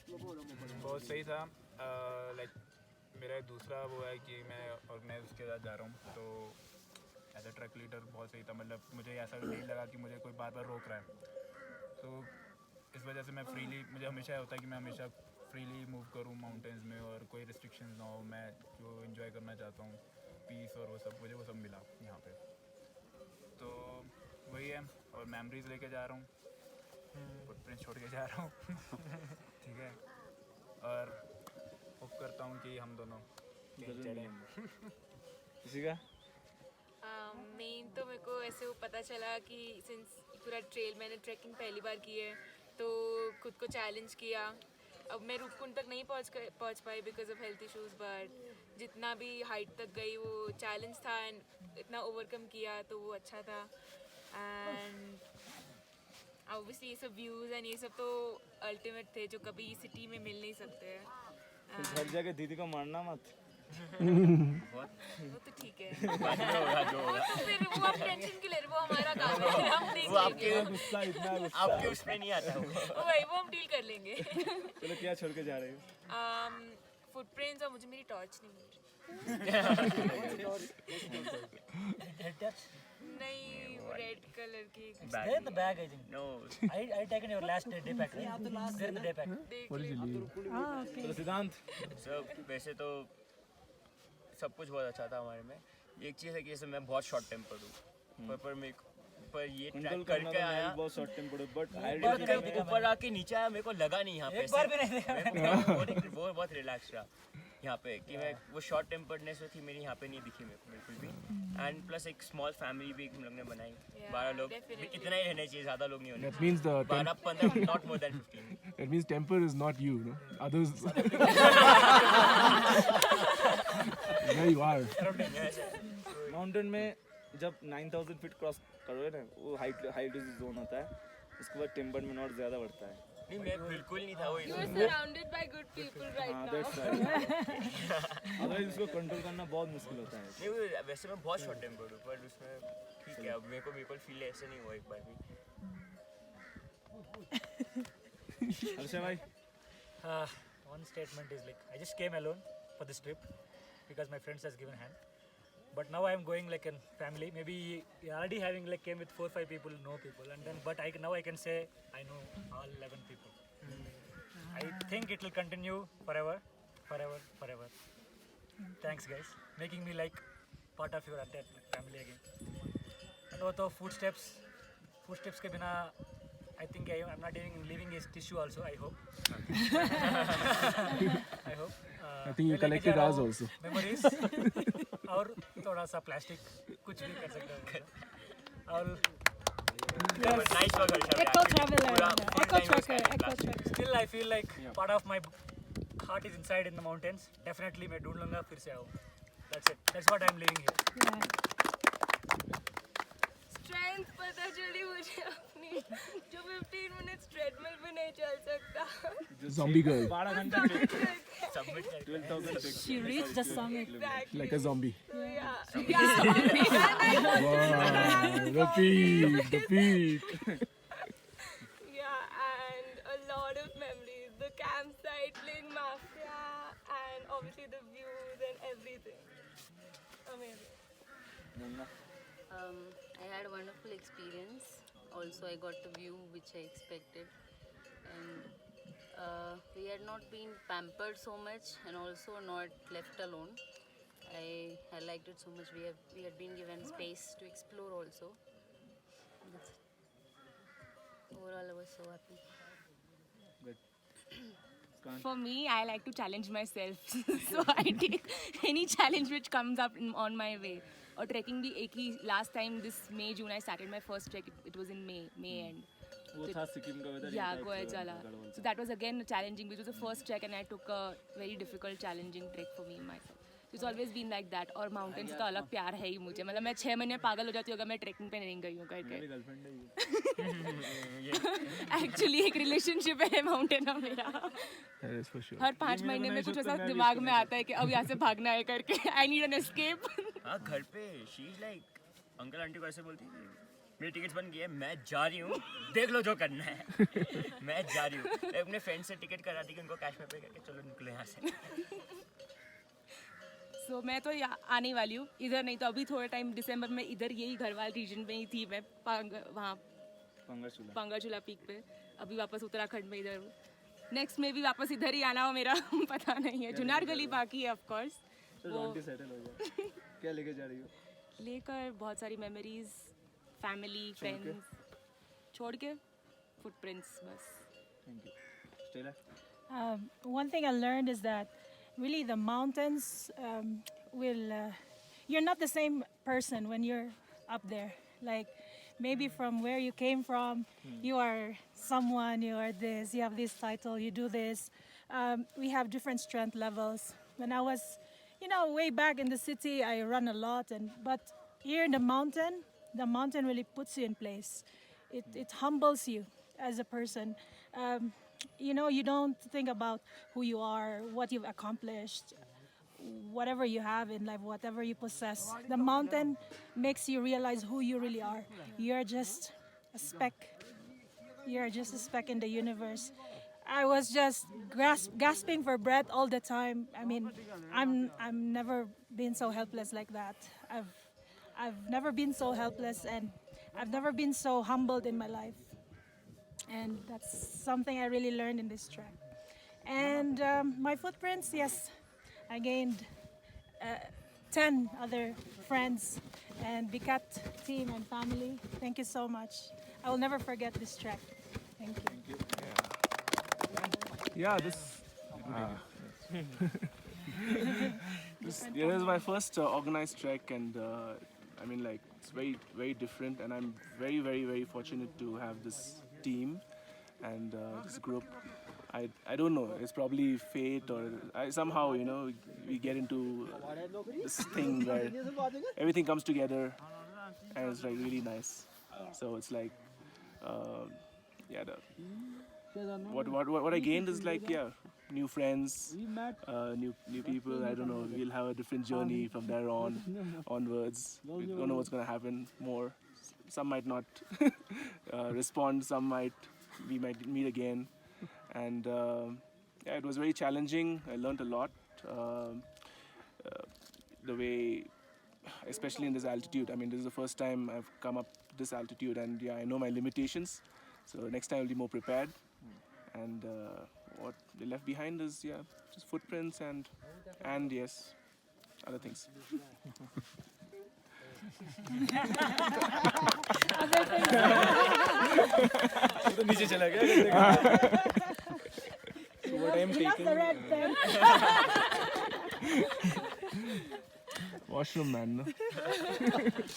बहुत सही था. लाइक मेरा दूसरा वो है कि मैं ऑर्गेनाइज के साथ जा रहा हूँ तो एज अ ट्रैक लीडर बहुत सही था. मतलब मुझे ऐसा नहीं लगा कि मुझे कोई बार बार रोक रहा है तो इस वजह से मैं फ्रीली मुझे हमेशा होता है कि मैं हमेशा फ्रीली मूव करूँ माउंटेन्स में और कोई रिस्ट्रिक्शंस ना हो. मैं जो इन्जॉय करना चाहता हूँ पीस और वो सब मुझे वो सब मिला यहाँ पे. तो वही है और मेमोरीज लेके जा रहा हूँ फुटप्रिंट छोड़ के जा रहा हूँ. ठीक है और होप करता हूँ कि हम दोनों किसी का मेन तो मेरे को ऐसे वो पता चला कि सिंस पूरा ट्रेल मैंने ट्रैकिंग पहली बार की है तो खुद को चैलेंज किया. अब मैं रूपकुंड तक नहीं पहुंच पाई because of health issues but जितना भी हाइट तक गई वो चैलेंज था एंड इतना ओवरकम किया तो वो अच्छा था. एंड ऑब्वियसली ये सब व्यूज़ एंड ये सब तो अल्टीमेट थे जो कभी सिटी में मिल नहीं सकते हैं. घर जाके दीदी को मारना मत. वो तो ठीक है. फिर वो आप टेंशन क्यों ले रहे हो वो हमारा काम है हम देख लेंगे. गुस्सा इतना गुस्सा आपके उसमें नहीं आता वो. वही वो हम डील कर लेंगे. चलो क्या छोड़ के जा रहे हो. फुटप्रिंट्स और मुझे मेरी टॉर्च नहीं मिल रही. नहीं रेड कलर की There in the bag, I think. No. I taken your last day pack. Right? There in the day pack. चलो सिद्धांत. सब वैसे तो सब कुछ बहुत अच्छा था हमारे में. एक चीज़ है कि जैसे मैं बहुत शॉर्ट टेम्पर्ड हूँ पर ये ट्रैक करके आया बहुत शॉर्ट टेम्पर्ड बट ऊपर आके नीचे आया मेरे को लगा नहीं यहाँ पे एक बार भी नहीं देखा. वो बहुत रिलैक्स रहा यहाँ पे कि मैं वो शॉर्ट टेम्पर्डनेस थी मेरी यहाँ पे नहीं दिखी मेरे को बिल्कुल भी. एंड प्लस एक स्मॉल फैमिली भी हम लोग ने बनाई. 12 लोग इतना ही रहना चाहिए ज़्यादा लोग नहीं होने. That means the 12-15 not more than 15. that means temper is not you, no? Others. There you are. Mountain में जब 9000 फीट क्रॉस करोगे ना वो हाइट जोन होता है उसके बाद टेम्पर्ड में नॉट ज़्यादा बढ़ता है. नहीं मैं बिल्कुल नहीं था वो. You are surrounded by good people right now. Otherwise उसको कंट्रोल करना बहुत मुश्किल होता है. नहीं वैसे मैं बहुत शॉर्ट टेम्पर्ड हूँ पर उसमें ठीक है. अब मेरे को बिल्कुल फील ऐसे नहीं हुआ एक बार भी. हर्षा भाई one statement is like I just came alone for this trip because my friends has given hand. But now I am going like in family. Maybe you're already having like came with 4 or 5 people, know people, and then but now I can say I know all 11 people. I think it will continue forever, forever, forever. Thanks guys, making me like part of your family again. And also footsteps के बिना I think I'm not even leaving his tissue also. I hope. I hope. I think you collected ours also. Memories और थोड़ा सा plastic कुछ भी कर सकते हैं और Nice work, Rishabh. Eco traveler. Eco tracker. Eco tracker. Still I feel like part of my heart is inside in the mountains. Definitely मैं ढूंढ लूँगा फिर से आऊँ. That's it. That's what I'm living here. Yeah. Strength पता चली मुझे अपनी जो 15 मिनट्स ट्रेडमिल पे नहीं चल सकता. Zombie girl. 12 घंटा Submit 12,000 She reached the summit. Exactly. Like a zombie. So yeah. The peak. Yeah, and a lot of memories. The campsite, playing Mafia, and obviously the views and everything. Amazing. I had a wonderful experience. Also, I got the view which I expected, and we had not been pampered so much, and also not left alone. I liked it so much. We had been given space to explore also. That's it. Overall, I was so happy. For me, I like to challenge myself. So I take any challenge which comes up on my way. Or trekking भी एक ही last time this May June I started my first trek. It was in May end. वो था सिक्किम का weather. Yeah, Goyachala. So that was again challenging. It was the first trek and I took a very difficult, challenging trek for me myself. So it's always been like that. और mountains का अलग प्यार है ही मुझे. मतलब मैं 6 महीने पागल हो जाती हूँ अगर मैं trekking पे नहीं गई हूँ करके. मेरी गर्लफ्रेंड है ये. Actually एक relationship है mountain का मेरा. That is for sure. हर 5 महीने में कुछ ऐसा दिमाग में आता है कि अब यहाँ से भागना है करके. I need an escape. हाँ घर पे she is like uncle aunty को ऐसे बोलती है मेरी टिकट्स बन गई है मैं जा रही हूँ देख लो जो करना है मैं जा रही हूँ अपने फ्रेंड से टिकट कराती कि उनको कैश में पे करके चलो निकलो यहाँ से. So मैं तो आने वाली हूँ इधर नहीं तो अभी थोड़े टाइम दिसंबर में इधर यही घरवाल रीजन में ही थी मैं वहाँ पंगाचूला पीक पे अभी वापस उत्तराखंड में इधर हूँ. नेक्स्ट में भी वापस इधर ही आना हो मेरा पता नहीं है. जुनार गली बाकी है ऑफ कोर्स. सेटल हो जाए. क्या लेके जा रही हो? लेकर बहुत सारी मेमोरीज फैमिली फ्रेंड्स छोड़ के फुटप्रिंट्स बस. Thank you. Stella? One thing I learned is that really the mountains you're not the same person when you're up there. Like maybe from where you came from, you are someone, you are this, you have this title, you do this. We have different strength levels. When I was, way back in the city, I run a lot, but here in the mountain really puts you in place. It humbles you as a person. You don't think about who you are, what you've accomplished, whatever you have in life, whatever you possess. The mountain makes you realize who you really are. You're just a speck. You're just a speck in the universe. I was just gasping for breath all the time. I mean, I've never been so helpless like that. I've never been so helpless, and I've never been so humbled in my life. And that's something I really learned in this trek. And my footprints, yes, I gained 10 other friends and Bicat team and family. Thank you so much. I will never forget this trek. Thank you. Thank you. Yeah, this is my first organized trek, and I mean, like, it's very, very different, and I'm very, very, very fortunate to have this team and this group. I don't know, it's probably fate, or somehow, we get into this thing where everything comes together, and it's like really nice. So it's like, what I gained is like, new friends, new people. I don't know, we'll have a different journey from there onwards. We don't know what's gonna happen more. Some might not respond, we might meet again. And yeah, it was very challenging. I learned a lot. The way, especially in this altitude. I mean, this is the first time I've come up this altitude, and yeah, I know my limitations. So next time I'll be more prepared. And what they left behind is just footprints and yes, other things. तो नीचे चला गया So what I am taking Washroom man, no?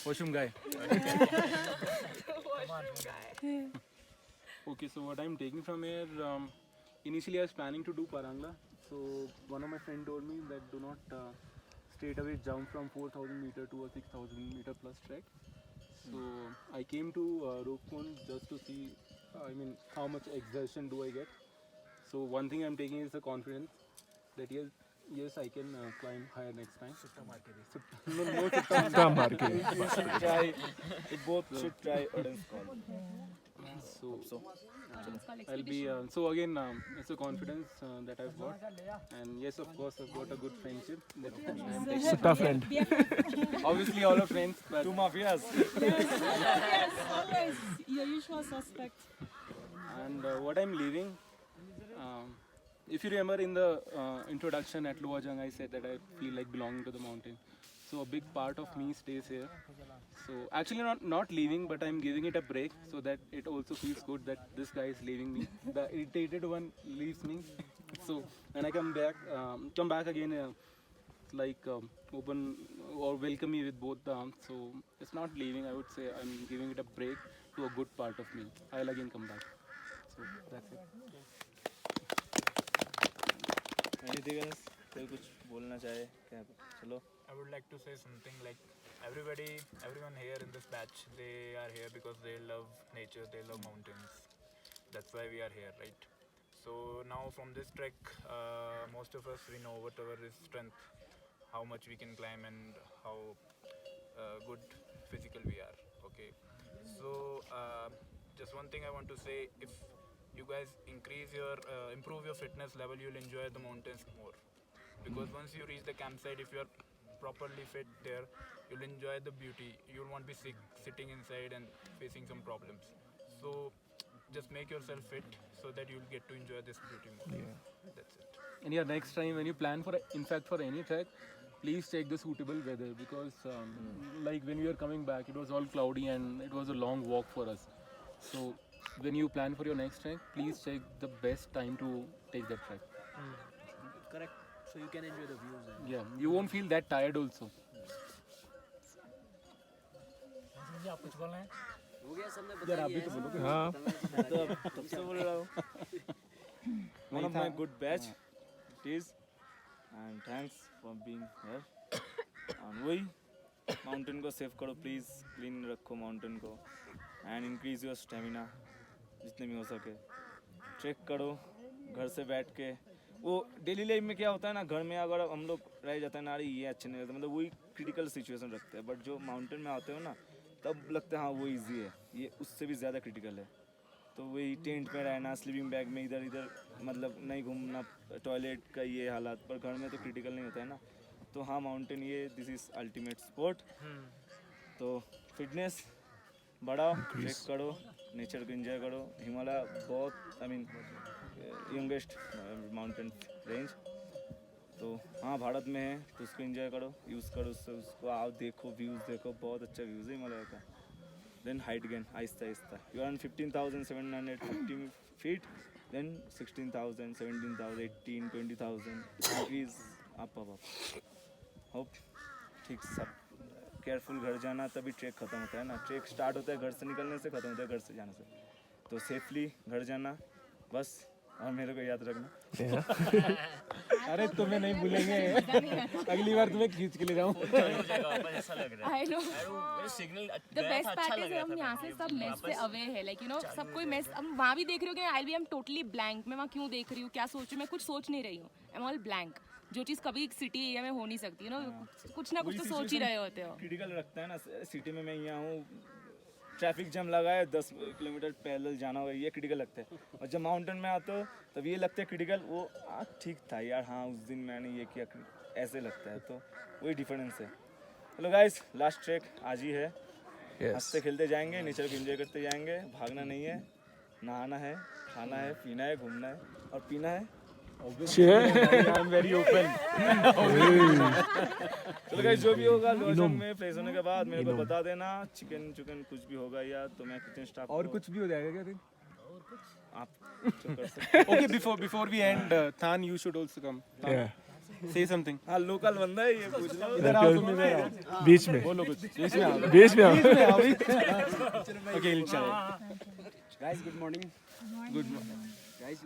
washroom guy. Okay, so what I'm taking from here, initially I was planning to do Parangla. So one of my friend told me that do not straight away jump from 4,000 meter to a 6,000 meter plus trek. So I came to Ropkund just to see, how much exertion do I get. So one thing I'm taking is the confidence that yes, I can climb higher next time. No, You should try. You both should try Odin's call. So I'll be so again it's a confidence that I've got, and yes, of course I've got a good friendship that I'm taking. It's a tough friend. Obviously all are friends, but Two mafias. Yes, always your usual suspect. and what I'm leaving, if you remember in the introduction at Luajang, I said that I feel like belonging to the mountain. So a big part of me stays here. So actually not leaving, but I'm giving it a break so that it also feels good that this guy is leaving me. The irritated one leaves me. So when I come back again, open or welcome me with both the arms. So it's not leaving. I would say I'm giving it a break to a good part of me. I'll again come back. So that's it. Anything else? कोई कुछ बोलना चाहे क्या? चलो. I would like to say something like everyone here in this batch, they are here because they love nature, they love mountains. That's why we are here, right? So now from this trek, most of us, we know whatever is strength, how much we can climb and how good physical we are, okay? So just one thing I want to say, if you guys improve your fitness level, you'll enjoy the mountains more. Because once you reach the campsite, if you're properly fit there, you'll enjoy the beauty. You won't be sitting inside and facing some problems. So just make yourself fit so that you'll get to enjoy this beauty more. Yeah. That's it. And yeah, next time when you plan for any trek, please check the suitable weather, because like when we were coming back, it was all cloudy and it was a long walk for us. So when you plan for your next trek, please check the best time to take that trek. Correct. So you can enjoy the views. Yeah, you won't feel that tired also. आप कुछ बोल रहे हैं? हो गया सबने यार आप भी तो बोलोगे. हाँ. तब से बोल रहा हूँ. One of my good batch, it is, and thanks for being here. And वही mountain को save करो please, clean रखो mountain को, and increase your stamina जितने भी हो सके. Trek करो घर से बैठ के. वो डेली लाइफ में क्या होता है ना, घर में अगर हम लोग रह जाते हैं ना, ये अच्छे नहीं लगता, मतलब वही क्रिटिकल सिचुएशन रखते हैं. बट जो माउंटेन में आते हो ना, तब लगता है हाँ वो इजी है, ये उससे भी ज़्यादा क्रिटिकल है. तो वही टेंट में रहना, स्लीपिंग बैग में इधर इधर, मतलब नहीं घूमना, टॉयलेट का ये हालात. पर घर में तो क्रिटिकल नहीं होता है ना. तो हाँ माउंटेन ये दिस इज़ अल्टीमेट स्पोर्ट. तो फिटनेस बढ़ाओ, ट्रेक करो, नेचर को एंजॉय करो. हिमालय बहुत यंगेस्ट माउंटेन रेंज. तो हाँ भारत में है तो उसको एंजॉय करो, यूज़ करो उसको आओ, देखो व्यूज़, देखो बहुत अच्छा व्यूज़ है हिमालय का. देन हाइट गेन आहिस्ता आहिस्ता. You are on 15,750 feet, then 16,000, 17,000, 18,000, 20,000 increase up. Hope ठीक. सब केयरफुल घर जाना, तभी ट्रेक ख़त्म होता है ना. ट्रेक स्टार्ट होता है घर से निकलने से, ख़त्म होता है घर से जाने से. तो सेफली घर जाना बस, और मेरे को याद रखना. अरे तुम्हें नहीं भूलेंगे, अगली बार तुम्हें खींच के ले जाऊँ. I know. The best part is हम यहाँ से सब मेस से अवे है, like you know, सब कोई मेस. हम वहाँ भी देख रही हूँ कि I'm totally blank. मैं वहाँ क्यों देख रही हूँ, क्या सोच रही हूँ, मैं कुछ सोच नहीं रही हूँ. I'm all blank. जो चीज़ कभी सिटी एरिया में हो नहीं सकती, कुछ ना कुछ तो सोच ही रहे होते हो. क्रिटिकल रखता है ना. सिटी में मैं यहाँ हूँ, ट्रैफिक जाम लगा है 10 किलोमीटर पैदल जाना होगा, ये क्रिटिकल लगता है। और जब माउंटेन में आते हो तब ये लगता है क्रिटिकल, वो ठीक था यार, हाँ उस दिन मैंने ये किया, ऐसे लगता है। तो वही डिफरेंस है। हेलो गाइस, लास्ट ट्रैक आज ही है। हंसते खेलते जाएंगे, नेचर को एंजॉय करते जाएंगे, भागना नहीं है, नहाना है, खाना है, पीना है, घूमना है और पीना है। I'm very open. चलो गाइस, जो भी होगा लोजन में फ्रेश होने के बाद मेरे को बता देना। चिकन कुछ भी होगा या तो मैं किचन स्टाफ और कुछ भी हो जाएगा क्या दिन? आप जो कर सकते हो। Okay, before we end, Than, you should also come. Say something. हाँ, लोकल बंदा है ये, पूछ लो। इधर आओ, तुम इधर आओ। बीच में बोलो कुछ। बीच में आओ। बीच में आओ। Okay, Ilshad. Guys good morning. Guys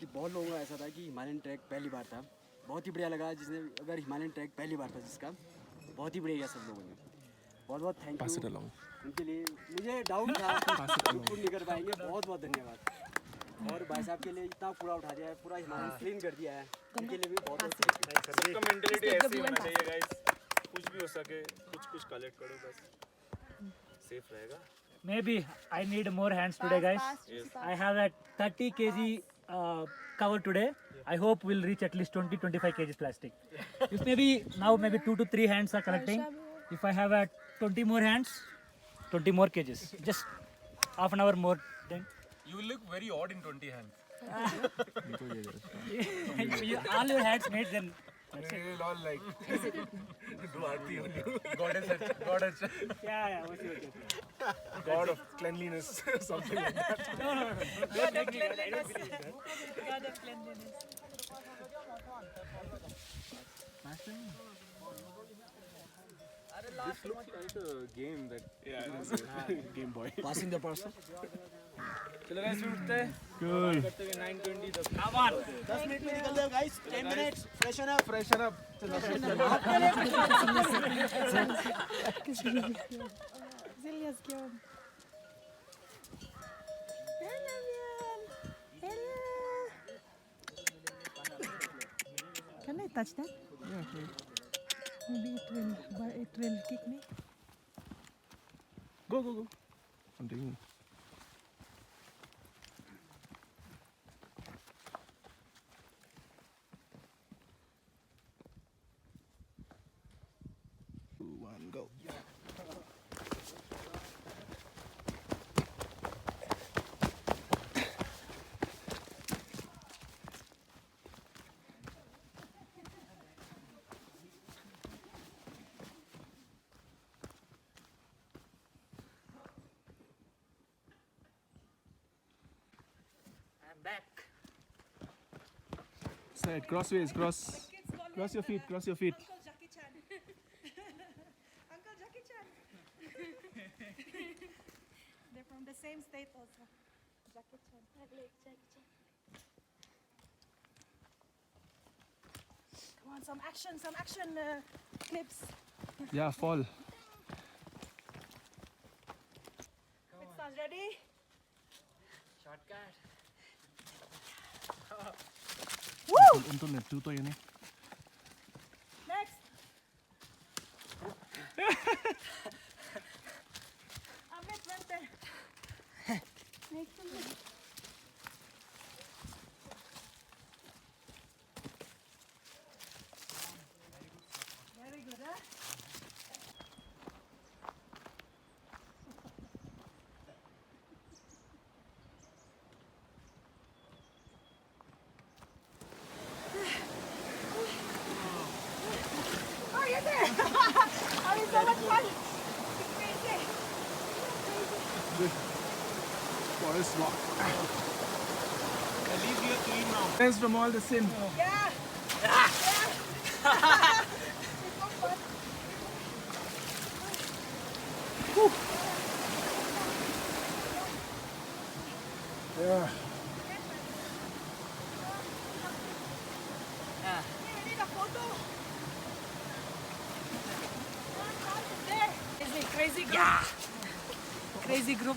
कि बहुत लोगों का ऐसा था कि हिमालयन ट्रैक पहली बार था, बहुत ही बढ़िया लगा। जिसने अगर हिमालयन ट्रैक पहली बार था जिसका, बहुत ही बढ़िया सब लोगों ने। बहुत बहुत थैंक यू उनके लिए। मुझे डाउट था पूर्ण नहीं कर पाएंगे, बहुत बहुत धन्यवाद। और भाई साहब के लिए इतना पूरा उठा दिया है, पूरा हिमालयन क्लीन कर दिया है, उनके लिए भी बहुत बहुत। सबका मेंटालिटी ऐसी होना चाहिए गाइस, कुछ भी हो सके कुछ कलेक्ट करो, बस सेफ रहेगा। Maybe I need more hands today, guys. Yes. I have a 30 kg cover today. I hope we'll reach at least 20-25 kg plastic. If maybe now maybe 2 to 3 hands are collecting. If I have 20 more hands, 20 more kgs. Just half an hour more. Then You look very odd in 20 hands. all your hands made then. We'll all like do aarti on you. Goddess. Yeah. Okay. God of cleanliness, something like that. No. Don't make me that. I don't believe that. God of cleanliness. This looks like a game that Game Boy. Passing the parcel. चलो guys, फिर उठते हैं। Cool. करते हुए 9:20 Come on. 10 minute में निकल जाओ guys, 10 minutes freshen up. Can I touch that? Yeah, sure. Maybe it will kick me. Go. I'm taking it. One, go. I'm back. Side, crossways, cross your feet, cross your feet. Uncle Jackie Chan. Uncle Jackie Chan. They're from the same state also. Jackie Chan. Come on, some action clips. Yeah, fall. Next ready? Shortcut. Untung natuto yun eh. Next. Amit, vente. Next one. Very good, huh? Oh, you're there! Having so much fun! It's crazy! Forest walk. At least we are clean now. Thanks from all the sin. Yeah! Yeah. We need a photo! There! Crazy group! Yeah. Crazy group!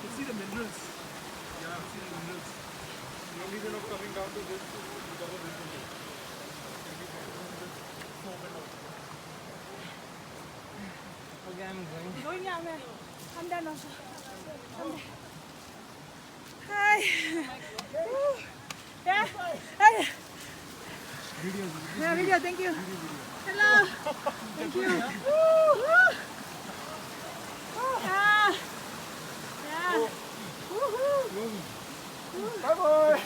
You see the minerals. Yeah, see the minerals. The only reason of coming down to this is because of this. Okay, I'm going. Going now, man. I'm done also. I'm done. Hi. Woo. Yeah. Hey. Yeah, video. Thank you. Hello. Thank you. Woo. Yeah. Yeah. Woohoo. Bye bye.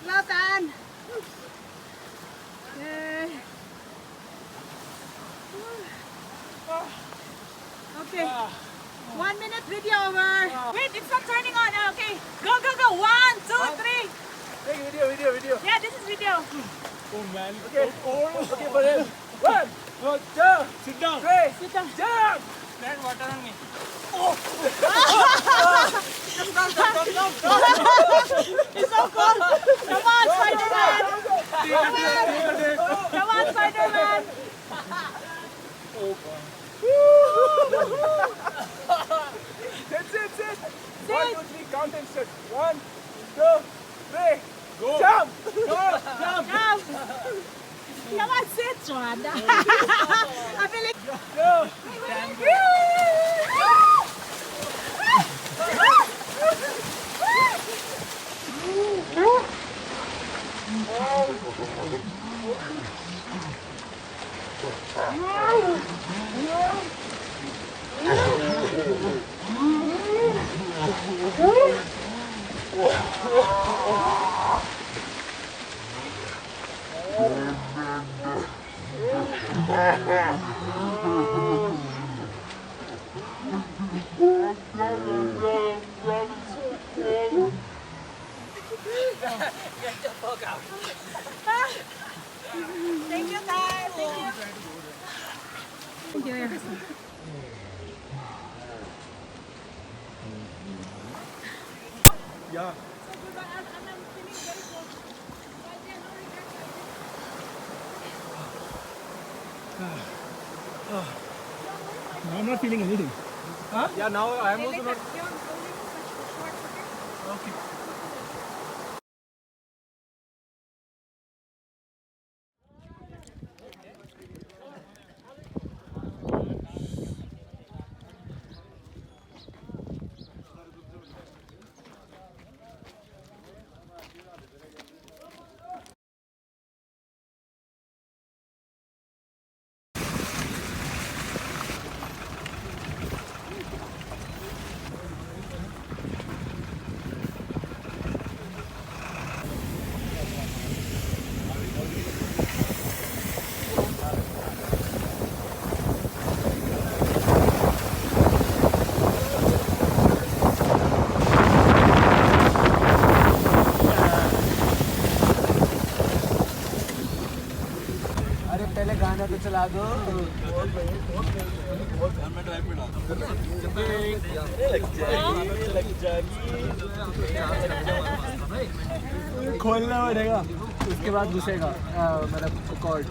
Well done. Yay. Okay. 1 minute video over. Wait, it's not turning on. Okay. Go, go, go. 1, 2, 3. Hey, video. Yeah, this is video. Oh man. Okay. Okay, for him. 1, 2, sit down. 3, sit down. Jump. Land water on me. It's so cool. Come on, Spider-Man. Come on, Spider-Man. That's it. Sit. 1, 2, 3, count and sit. 1, 2, 3. Go. Jump. Go. Jump. Jump. Come on, sit, Joanna. I feel like... Go. Thank you, guys. Thank you. Thank you. Yeah. Now I'm not feeling anything. Huh? Yeah, now I'm also not. Okay. पहले गाना तो चला दो। खोलना पड़ेगा, उसके बाद घुसेगा मतलब cord.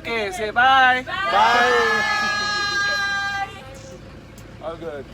Okay, say bye. Bye. All good.